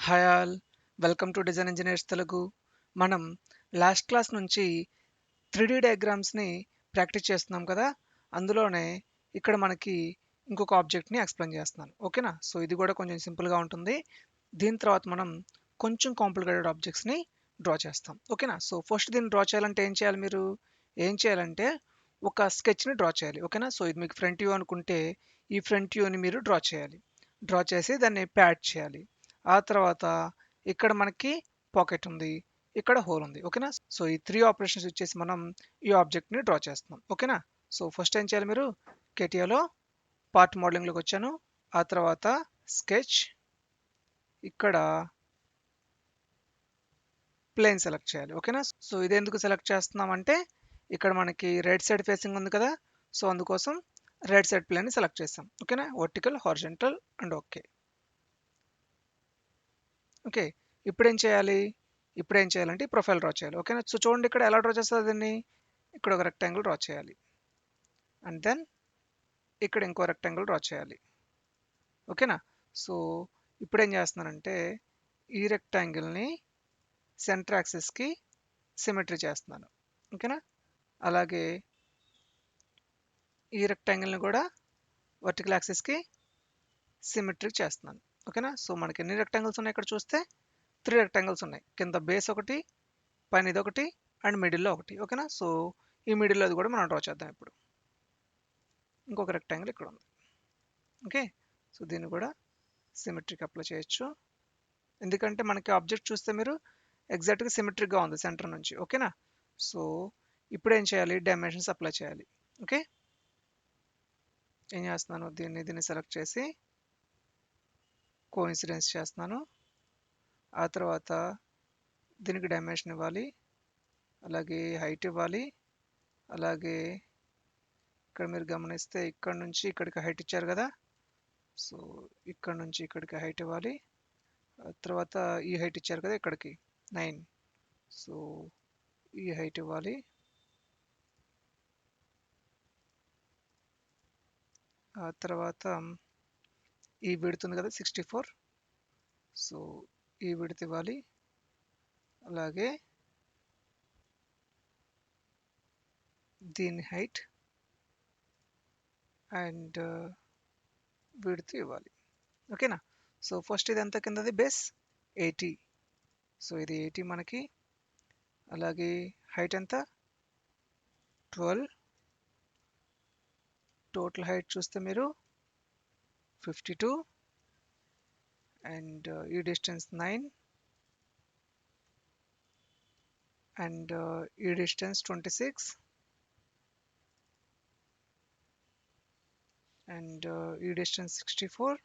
Hi all, welcome to design engineers Telugu. మనం last class నుంచి 3D డయాగ్రామ్స్ని practice చేస్తున్నాం కదా. అందులోనే ఇక్కడ మనకి ఇంకొక ఆబ్జెక్ట్ని ఎక్స్ప్లెయిన్ చేస్తున్నాను. ఓకేనా? సో ఇది కూడా కొంచెం సింపుల్గా ఉంటుంది. దీని తర్వాత మనం కొంచెం కాంప్లికేటెడ్ ఆబ్జెక్ట్స్ని డ్రా చేస్తాం. ఓకేనా? సో ఫస్ట్ దీన్ని డ్రా చేయాలంటే ఏం చేయాలి? మీరు ఏం చేయాలంటే ఒక స్కెచ్ని డ్రా చేయాలి. ఓకేనా? సో ఇది మీకు ఫ్రంట్ వ్యూ అనుకుంటే ఈ ఫ్రంట్ వ్యూని మీరు డ్రా చేయాలి. డ్రా చేసి దాన్ని ప్యాడ్ చేయాలి. ఆ తర్వాత ఇక్కడ మనకి పాకెట్ ఉంది, ఇక్కడ హోల్ ఉంది. ఓకేనా? సో ఈ 3 ఆపరేషన్స్ ఇచ్చేసి మనం ఈ ఆబ్జెక్ట్ని డ్రా చేస్తున్నాం. ఓకేనా? సో ఫస్ట్ ఏం చేయాలి? మీరు కేటియాలో పార్ట్ మోడలింగ్లోకి వచ్చాను. ఆ తర్వాత స్కెచ్, ఇక్కడ ప్లేన్ సెలెక్ట్ చేయాలి. ఓకేనా? సో ఇది ఎందుకు సెలెక్ట్ చేస్తున్నాం అంటే ఇక్కడ మనకి రైట్ సైడ్ ఫేసింగ్ ఉంది కదా. సో అందుకోసం రైట్ సైడ్ ప్లేన్ని సెలెక్ట్ చేస్తాం. ఓకేనా? Vertical, horizontal and okay. Okay, ఇప్పుడు ఏం చేయాలి? ఇప్పుడు ఏం చేయాలంటే ప్రొఫైల్ డ్రా చేయాలి. ఓకేనా? సో చూడండి ఇక్కడ ఎలా డ్రా చేస్తుంది దీన్ని. ఇక్కడ ఒక రెక్టాంగిల్ డ్రా చేయాలి అండ్ దెన్ ఇక్కడ ఇంకో రెక్టాంగిల్ డ్రా చేయాలి. ఓకేనా? సో ఇప్పుడు ఏం చేస్తున్నానంటే ఈ రెక్టాంగిల్ని సెంటర్ యాక్సిస్కి సిమెట్రీ చేస్తున్నాను. ఓకేనా? అలాగే ఈ రెక్టాంగిల్ని కూడా వర్టికల్ యాక్సిస్కి సిమెట్రీ చేస్తున్నాను. ఓకేనా? సో మనకి ఎన్ని రెక్టాంగిల్స్ ఉన్నాయి? ఇక్కడ చూస్తే 3 రెక్టాంగిల్స్ ఉన్నాయి. కింద బేస్ ఒకటి, పైన ఇది ఒకటి అండ్ మిడిల్లో ఒకటి. ఓకేనా? సో ఈ మిడిల్లో అది కూడా మనం డ్రా చేద్దాం. ఇప్పుడు ఇంకొక రెక్టాంగిల్ ఇక్కడ ఉంది. ఓకే, సో దీన్ని కూడా సిమెట్రిక్ అప్లై చేయొచ్చు. ఎందుకంటే మనకి ఆబ్జెక్ట్ చూస్తే మీరు ఎగ్జాక్ట్గా సిమెట్రిక్గా ఉంది సెంటర్ నుంచి. ఓకేనా? సో ఇప్పుడు ఏం చేయాలి? డైమెన్షన్స్ అప్లై చేయాలి. ఓకే, ఏం చేస్తున్నాను? దీన్ని సెలెక్ట్ చేసి కోఇన్సిడెన్స్ చేస్తున్నాను. ఆ తర్వాత దీనికి డైమెన్షన్ ఇవ్వాలి, అలాగే హైట్ ఇవ్వాలి. అలాగే ఇక్కడ మీరు గమనిస్తే ఇక్కడ నుంచి ఇక్కడికి హైట్ ఇచ్చారు కదా. సో ఇక్కడ నుంచి ఇక్కడికి హైట్ ఇవ్వాలి. తర్వాత ఈ హైట్ ఇచ్చారు కదా ఇక్కడికి 9. సో ఈ హైట్ ఇవ్వాలి. ఆ తర్వాత ఈ విడ్త్ ఉంది కదా 64. సో ఈ విడ్త్ ఇవ్వాలి. అలాగే దీని హైట్ అండ్ విడ్త్ ఇవ్వాలి. ఓకేనా? సో ఫస్ట్ ఇది ఎంత కిందది? బేస్ 80. సో ఇది 80 మనకి. అలాగే హైట్ ఎంత? 12. టోటల్ హైట్ చూస్తే మీరు 52 అండ్ ఈ డిస్టెన్స్ 9 అండ్ ఈ డిస్టెన్స్ 26 అండ్ ఈ డిస్టెన్స్ 64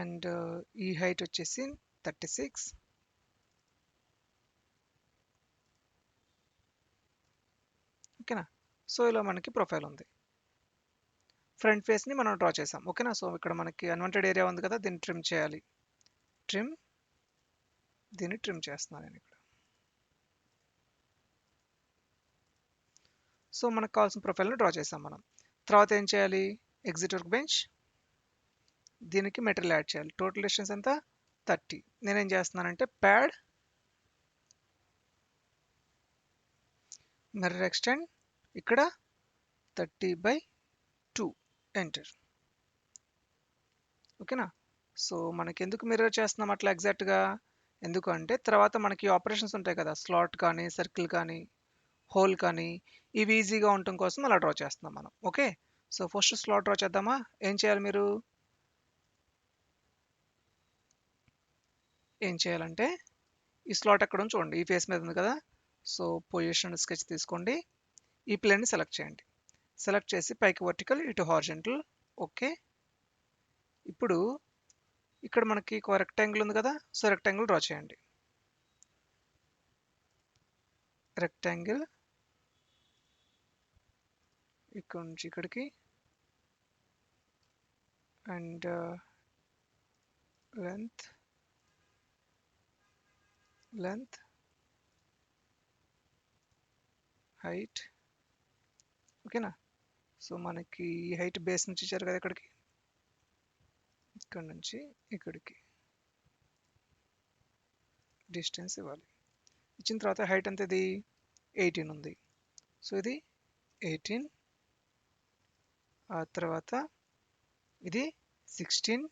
అండ్ ఈ హైట్ వచ్చేసి 36. ఓకేనా? సో ఇలా మనకి ప్రొఫైల్ ఉంది. ఫ్రంట్ ఫేస్ని మనం డ్రా చేసాం. ఓకేనా? సో ఇక్కడ మనకి అన్వాంటెడ్ ఏరియా ఉంది కదా, దీన్ని ట్రిమ్ చేయాలి. దీన్ని ట్రిమ్ చేస్తున్నాను నేను ఇక్కడ. సో మనకు కావాల్సిన ప్రొఫైల్ని డ్రా చేసాం మనం. తర్వాత ఏం చేయాలి? ఎగ్జిట్ వర్క్ బెంచ్, దీనికి మెటీరియల్ యాడ్ చేయాలి. టోటల్ డిస్టెన్స్ ఎంత? 30. నేనేం చేస్తున్నానంటే ప్యాడ్, మిర్రర్ ఎక్స్టెండ్, ఇక్కడ 30/2 ఎంటర్. ఓకేనా? సో మనకి ఎందుకు మిర్రర్ చేస్తున్నాం అట్లా ఎగ్జాక్ట్గా? ఎందుకు అంటే తర్వాత మనకి ఆపరేషన్స్ ఉంటాయి కదా, స్లాట్ కానీ సర్కిల్ కానీ హోల్ కానీ, ఇవి ఈజీగా ఉండటం కోసం అలా డ్రా చేస్తున్నాం మనం. Okay, so first slot draw చేద్దామా? ఏం చేయాలి? మీరు ఏం చేయాలంటే ఈ స్లాట్ ఎక్కడ ఉంది చూడండి, ఈ ఫేస్ మీద ఉంది కదా. సో పొజిషన్ స్కెచ్ తీసుకోండి, ఈ ప్లేన్ని సెలెక్ట్ చేయండి. సెలెక్ట్ చేసి పైకి వర్టికల్, ఇటు హారిజంటల్. ఓకే, ఇప్పుడు ఇక్కడ మనకి ఒక రెక్టాంగిల్ ఉంది కదా. సో రెక్టాంగిల్ డ్రా చేయండి. రెక్టాంగిల్ ఇక్కడ నుంచి ఇక్కడికి అండ్ లెంత్ హైట్. ఓకేనా? సో మనకి ఈ హైట్ బేస్ నుంచి ఇచ్చారు కదా ఇక్కడికి, ఇక్కడ నుంచి ఇక్కడికి డిస్టెన్స్ ఇవ్వాలి. ఇచ్చిన తర్వాత హైట్ ఎంత, ఇది 18 ఉంది. సో ఇది 18, ఆ తర్వాత ఇది 16,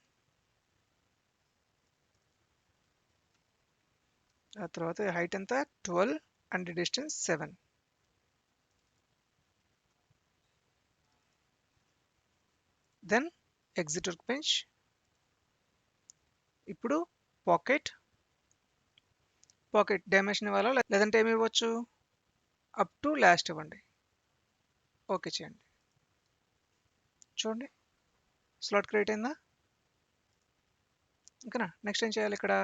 ఆ తర్వాత హైట్ ఎంత 12 and distance 7. Then exit work bench. ఇప్పుడు పాకెట్ డైమెన్షన్ ఇవ్వాలా లేదంటే ఏమి ఇవ్వచ్చు, అప్ టు లాస్ట్ ఇవ్వండి. ఓకే చేయండి. చూడండి స్లాట్ క్రియేట్ అయిందా? ఓకేనా? నెక్స్ట్ ఏం చేయాలి, ఇక్కడ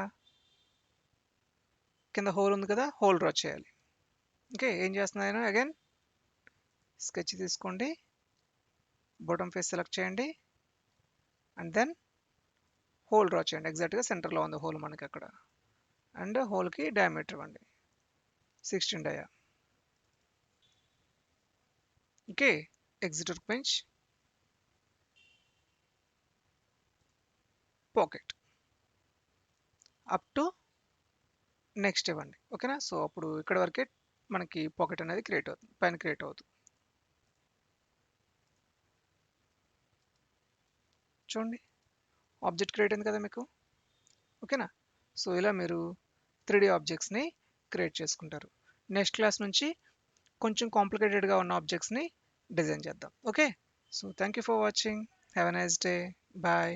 కింద హోల్ ఉంది కదా, హోల్ డ్రా చేయాలి. ఓకే, ఏం చేస్తున్నాను, అగైన్ స్కెచ్ తీసుకోండి, బాటమ్ ఫేస్ సెలెక్ట్ చేయండి, అండ్ దెన్ హోల్ డ్రా చేయండి. ఎగ్జాక్ట్గా సెంటర్లో ఉంది హోల్ మనకి అక్కడ. అండ్ హోల్కి డయామీటర్ ఇవ్వండి 16 dia. Okay, exit work bench, pocket, up to next ఇవ్వండి. ఓకేనా? సో అప్పుడు ఇక్కడ వరకే మనకి పాకెట్ అనేది క్రియేట్ అవుతుంది, పైన క్రియేట్ అవుతుంది. చూడండి ఆబ్జెక్ట్ క్రియేట్ అయింది కదా మీకు. ఓకేనా? సో ఇలా మీరు 3D ఆబ్జెక్ట్స్ని క్రియేట్ చేసుకుంటారు. నెక్స్ట్ క్లాస్ నుంచి కొంచెం కాంప్లికేటెడ్గా ఉన్న ఆబ్జెక్ట్స్ని డిజైన్ చేద్దాం. Okay, so thank you for watching. Have a nice day. Bye.